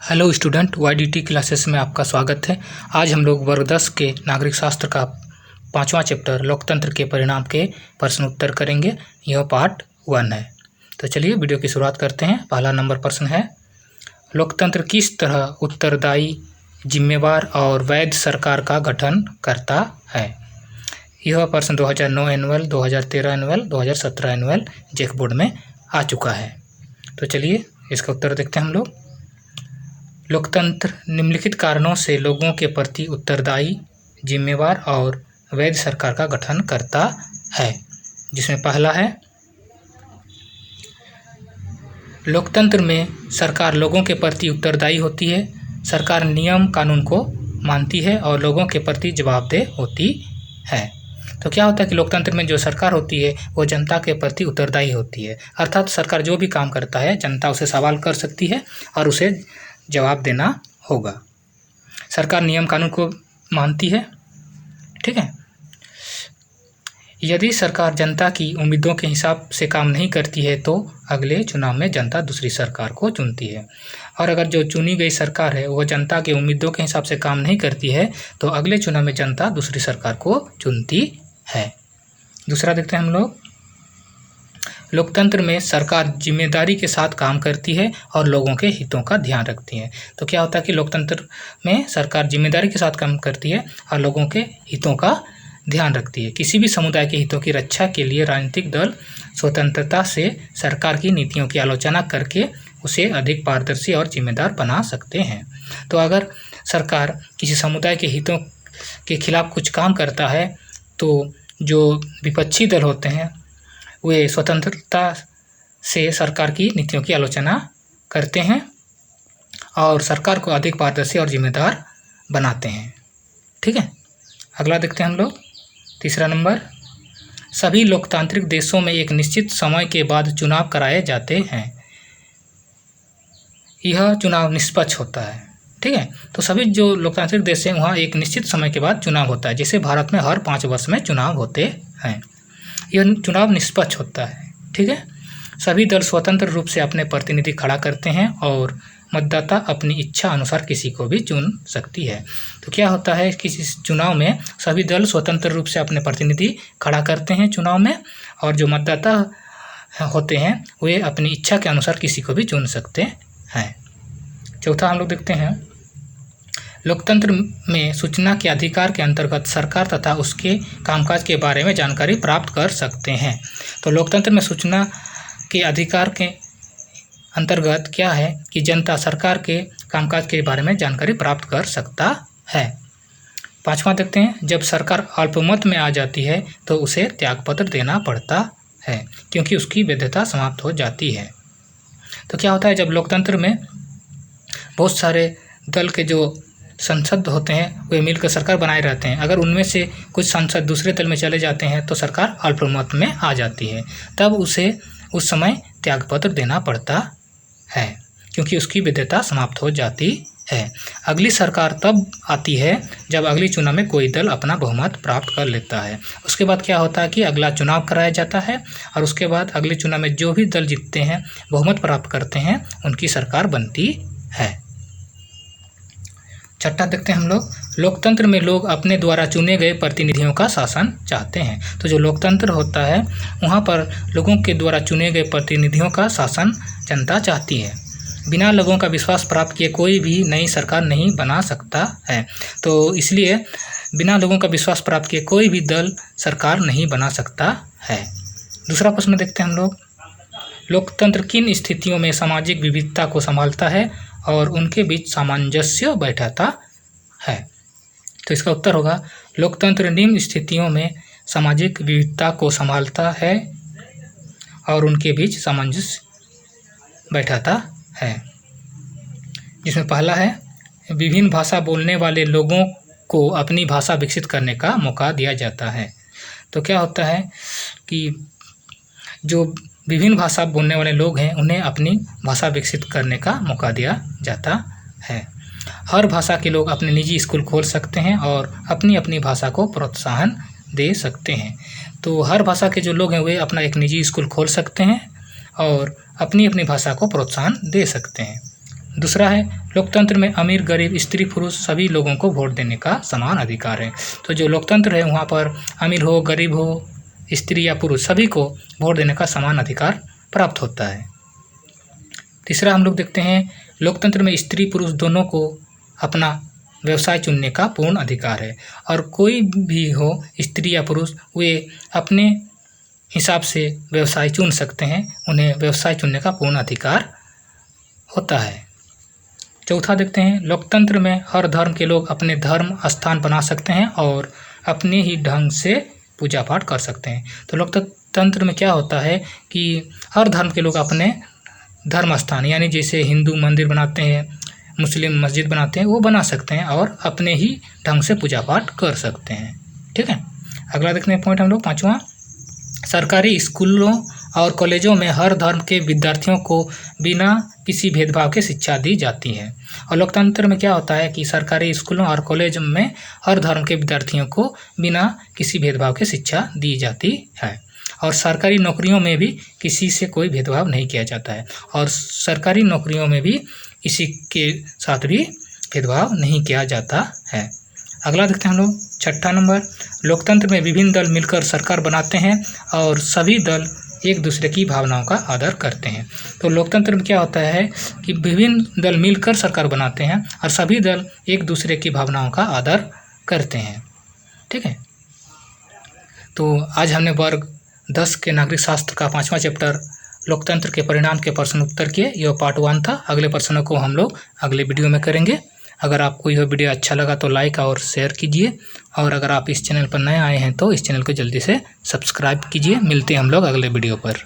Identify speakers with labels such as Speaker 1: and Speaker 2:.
Speaker 1: Hello student, YDT classes में आपका स्वागत है। आज हम लोग वर्ग 10 के नागरिक शास्त्र का 5वां चैप्टर लोकतंत्र के परिणाम के प्रश्न उत्तर करेंगे। यह पार्ट 1 है। तो चलिए वीडियो की शुरुआत करते हैं। पहला नंबर प्रश्न है, लोकतंत्र किस तरह उत्तरदायी, जिम्मेवार और वैध सरकार का गठन करता है। यह प्रश्न 2009 एनुअल, 2013 एनुअल, 2017 एनुअल जेक बोर्ड में आ चुका है। तो चलिए इसका उत्तर देखते हैं हम लोग। लोकतंत्र निम्नलिखित कारणों से लोगों के प्रति उत्तरदायी, जिम्मेवार और वैध सरकार का गठन करता है, जिसमें पहला है, लोकतंत्र में सरकार लोगों के प्रति उत्तरदायी होती है। सरकार नियम कानून को मानती है और लोगों के प्रति जवाबदेह होती है। तो क्या होता है कि लोकतंत्र में जो सरकार होती है वो जनता के प्रति उत्तरदायी होती है, अर्थात सरकार जो भी काम करता है जनता उसे सवाल कर सकती है और उसे जवाब देना होगा। सरकार नियम कानून को मानती है, ठीक है। यदि सरकार जनता की उम्मीदों के हिसाब से काम नहीं करती है तो अगले चुनाव में जनता दूसरी सरकार को चुनती है, और अगर जो चुनी गई सरकार है वो जनता के उम्मीदों के हिसाब से काम नहीं करती है तो अगले चुनाव में जनता दूसरी सरकार को चुनती है। दूसरा देखते हैं हम लोग, लोकतंत्र में सरकार जिम्मेदारी के साथ काम करती है और लोगों के हितों का ध्यान रखती है। तो क्या होता है कि लोकतंत्र में सरकार जिम्मेदारी के साथ काम करती है और लोगों के हितों का ध्यान रखती है। किसी भी समुदाय के हितों की रक्षा के लिए राजनीतिक दल स्वतंत्रता से सरकार की नीतियों की आलोचना करके उसे अधिक पारदर्शी और जिम्मेदार बना सकते हैं। तो अगर सरकार किसी समुदाय के हितों के खिलाफ कुछ काम करता है तो जो विपक्षी दल होते हैं वे स्वतंत्रता से सरकार की नीतियों की आलोचना करते हैं और सरकार को अधिक पारदर्शी और जिम्मेदार बनाते हैं, ठीक है। अगला देखते हैं हम लोग, तीसरा नंबर, सभी लोकतांत्रिक देशों में एक निश्चित समय के बाद चुनाव कराए जाते हैं। यह चुनाव निष्पक्ष होता है, ठीक है। तो सभी जो लोकतांत्रिक देश हैं वहाँ एक निश्चित समय के बाद चुनाव होता है, जैसे भारत में हर 5 वर्ष में चुनाव होते हैं। यह चुनाव निष्पक्ष होता है, ठीक है। सभी दल स्वतंत्र रूप से अपने प्रतिनिधि खड़ा करते हैं और मतदाता अपनी इच्छा अनुसार किसी को भी चुन सकती है। तो क्या होता है कि इस चुनाव में सभी दल स्वतंत्र रूप से अपने प्रतिनिधि खड़ा करते हैं चुनाव में, और जो मतदाता होते हैं वे अपनी इच्छा के अनुसार किसी को भी चुन सकते हैं। चौथा हम लोग देखते हैं, लोकतंत्र में सूचना के अधिकार के अंतर्गत सरकार तथा उसके कामकाज के बारे में जानकारी प्राप्त कर सकते हैं। तो लोकतंत्र में सूचना के अधिकार के अंतर्गत क्या है कि जनता सरकार के कामकाज के बारे में जानकारी प्राप्त कर सकता है। पांचवा देखते हैं, जब सरकार अल्पमत में आ जाती है तो उसे त्यागपत्र देना पड़ता है क्योंकि उसकी वैधता समाप्त हो जाती है। तो क्या होता है, जब लोकतंत्र में बहुत सारे दल के जो सांसद होते हैं वे मिलकर सरकार बनाए रहते हैं, अगर उनमें से कुछ सांसद दूसरे दल में चले जाते हैं तो सरकार अल्पमत में आ जाती है, तब उसे उस समय त्यागपत्र देना पड़ता है क्योंकि उसकी वैधता समाप्त हो जाती है। अगली सरकार तब आती है जब अगली चुनाव में कोई दल अपना बहुमत प्राप्त कर लेता है। उसके बाद क्या होता है कि अगला चुनाव कराया जाता है और उसके बाद अगले चुनाव में जो भी दल जीतते हैं, बहुमत प्राप्त करते हैं, उनकी सरकार बनती है। छठा देखते हैं हम लोग, लोकतंत्र में लोग अपने द्वारा चुने गए प्रतिनिधियों का शासन चाहते हैं। तो जो लोकतंत्र होता है वहाँ पर लोगों के द्वारा चुने गए प्रतिनिधियों का शासन जनता चाहती है। बिना लोगों का विश्वास प्राप्त किए कोई भी नई सरकार नहीं बना सकता है। तो इसलिए बिना लोगों का विश्वास प्राप्त किए कोई भी दल सरकार नहीं बना सकता है। दूसरा प्रश्न देखते हैं हम लोग, लोकतंत्र किन स्थितियों में सामाजिक विविधता को संभालता है और उनके बीच सामंजस्य बैठाता है। तो इसका उत्तर होगा, लोकतंत्र निम्न स्थितियों में सामाजिक विविधता को संभालता है और उनके बीच सामंजस्य बैठाता है, जिसमें पहला है, विभिन्न भाषा बोलने वाले लोगों को अपनी भाषा विकसित करने का मौका दिया जाता है। तो क्या होता है कि जो विभिन्न भाषा बोलने वाले लोग हैं उन्हें अपनी भाषा विकसित करने का मौका दिया जाता है। हर भाषा के लोग अपने निजी स्कूल खोल सकते हैं और अपनी अपनी भाषा को प्रोत्साहन दे सकते हैं। तो हर भाषा के जो लोग हैं वे अपना एक निजी स्कूल खोल सकते हैं और अपनी अपनी भाषा को प्रोत्साहन दे सकते हैं। दूसरा है लोकतंत्र में अमीर गरीब स्त्री पुरुष सभी लोगों को वोट देने का समान अधिकार है। तो जो लोकतंत्र है वहाँ पर अमीर हो गरीब हो स्त्री या पुरुष सभी को वोट देने का समान अधिकार प्राप्त होता है। तीसरा हम लोग देखते हैं लोकतंत्र में स्त्री पुरुष दोनों को अपना व्यवसाय चुनने का पूर्ण अधिकार है और कोई भी हो स्त्री या पुरुष वे अपने हिसाब से व्यवसाय चुन सकते हैं, उन्हें व्यवसाय चुनने का पूर्ण अधिकार होता है। चौथा देखते हैं लोकतंत्र में हर धर्म के लोग अपने धर्म स्थान बना सकते हैं और अपने ही ढंग से पूजा पाठ कर सकते हैं। तो लोकतंत्र में क्या होता है कि हर धर्म के लोग अपने धर्म स्थान यानी जैसे हिंदू मंदिर बनाते हैं, मुस्लिम मस्जिद बनाते हैं, वो बना सकते हैं और अपने ही ढंग से पूजा पाठ कर सकते हैं। ठीक है, अगला देखते हैं पॉइंट हम लोग पाँचवा, सरकारी स्कूलों और कॉलेजों में हर धर्म के विद्यार्थियों को बिना किसी भेदभाव के शिक्षा दी जाती है। और लोकतंत्र में क्या होता है कि सरकारी स्कूलों और कॉलेज में हर धर्म के विद्यार्थियों को बिना किसी भेदभाव के शिक्षा दी जाती है और सरकारी नौकरियों में भी किसी से कोई भेदभाव नहीं किया जाता है और सरकारी नौकरियों में भी किसी के साथ भी भेदभाव नहीं किया जाता है। अगला देखते हैं हम लोग छठा नंबर, लोकतंत्र में विभिन्न दल मिलकर सरकार बनाते हैं और सभी दल एक दूसरे की भावनाओं का आदर करते हैं। तो लोकतंत्र में क्या होता है कि विभिन्न दल मिलकर सरकार बनाते हैं और सभी दल एक दूसरे की भावनाओं का आदर करते हैं। ठीक है, तो आज हमने वर्ग 10 के नागरिक शास्त्र का 5वां चैप्टर लोकतंत्र के परिणाम के प्रश्न उत्तर किए। यह पार्ट 1 था। अगले प्रश्नों को हम लोग अगले वीडियो में करेंगे। अगर आपको यह वीडियो अच्छा लगा तो लाइक और शेयर कीजिए और अगर आप इस चैनल पर नए आए हैं तो इस चैनल को जल्दी से सब्सक्राइब कीजिए। मिलते हैं हम लोग अगले वीडियो पर।